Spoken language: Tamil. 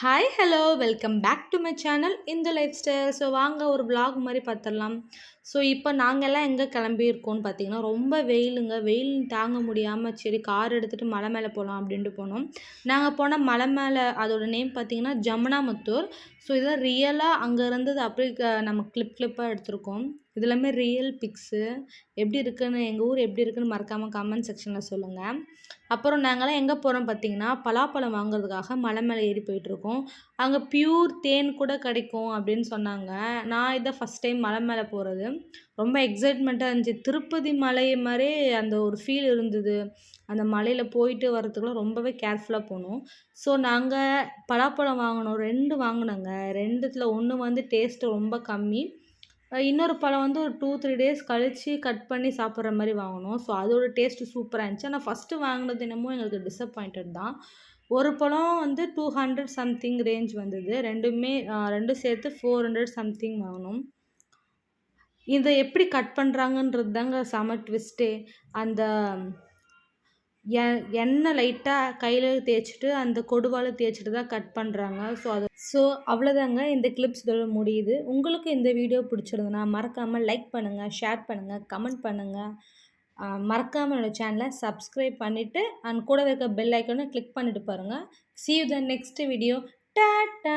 Hi hello welcome back to my channel இந்த லைஃப் ஸ்டைல். ஸோ வாங்க ஒரு vlog மாதிரி பார்த்துடலாம். ஸோ இப்போ நாங்கள்லாம் எங்கே கிளம்பியிருக்கோம்னு பார்த்தீங்கன்னா ரொம்ப வெயிலுங்க. வெயில் தாங்க முடியாமல் சரி கார் எடுத்துகிட்டு மலை மேலே போகலாம் அப்படின்ட்டு போனோம். நாங்கள் போன மலை மேலே அதோட நேம் பார்த்தீங்கன்னா ஜமுனாமுத்தூர். ஸோ இதெல்லாம் ரியலாக அங்கே இருந்தது அப்படியே நம்ம கிளிப்பாக எடுத்திருக்கோம். இது எல்லாமே ரியல் பிக்ஸு. எப்படி இருக்குன்னு எங்கள் ஊர் எப்படி இருக்குன்னு மறக்காமல் கமெண்ட் செக்ஷனில் சொல்லுங்கள். அப்புறம் நாங்கள்லாம் எங்கே போகிறோம் பார்த்தீங்கன்னா பலாப்பழம் வாங்குறதுக்காக மலை மேலே ஏறி போயிட்டுருக்கோம். அங்கே பியூர் தேன் கூட கிடைக்கும் அப்படின்னு சொன்னாங்க. நான் இதான் ஃபஸ்ட் டைம் மலை மேலே போகிறது. ரொம்ப எக்ஸைட்மெண்ட்டாக இருந்துச்சு. திருப்பதி மலை மாதிரியே அந்த ஒரு ஃபீல் இருந்தது. அந்த மலையில் போயிட்டு வரதுக்குலாம் ரொம்பவே கேர்ஃபுல்லாக போனோம். ஸோ நாங்கள் பலாப்பழம் வாங்கினோம். 2 வாங்கினோங்க. 2த்துல 1 வந்து டேஸ்ட்டு ரொம்ப கம்மி. இன்னொரு பழம் வந்து ஒரு 2, 3 டேஸ் கழித்து கட் பண்ணி சாப்பிட்ற மாதிரி வாங்கினோம். ஸோ அதோட டேஸ்ட்டு சூப்பராக இருந்துச்சு. ஆனால் ஃபஸ்ட்டு வாங்கினது என்னமோ எங்களுக்கு டிசப்பாயிண்டட் தான். ஒரு பழம் வந்து 200 சம்திங் ரேஞ்ச் வந்தது. 2ம் சேர்த்து 400 சம்திங் வாங்கினோம். இதை எப்படி கட் பண்ணுறாங்கன்றது தாங்க செம ட்விஸ்ட்டே. அந்த எண்ணெய் லைட்டாக கையில் தேய்ச்சிட்டு அந்த கொடுவால் தேய்ச்சிட்டு தான் கட் பண்ணுறாங்க. ஸோ அவ்வளோதாங்க இந்த கிளிப்ஸ் இதோட முடியுது. உங்களுக்கு இந்த வீடியோ பிடிச்சிருந்ததுன்னா மறக்காமல் லைக் பண்ணுங்கள், ஷேர் பண்ணுங்கள், கமெண்ட் பண்ணுங்கள். மறக்காமல் என்னோடய சேனலை சப்ஸ்கிரைப் பண்ணிவிட்டு அண்ட் கூட இருக்க பெல் ஐக்கானை கிளிக் பண்ணிவிட்டு பாருங்கள். See you the next video. Tata.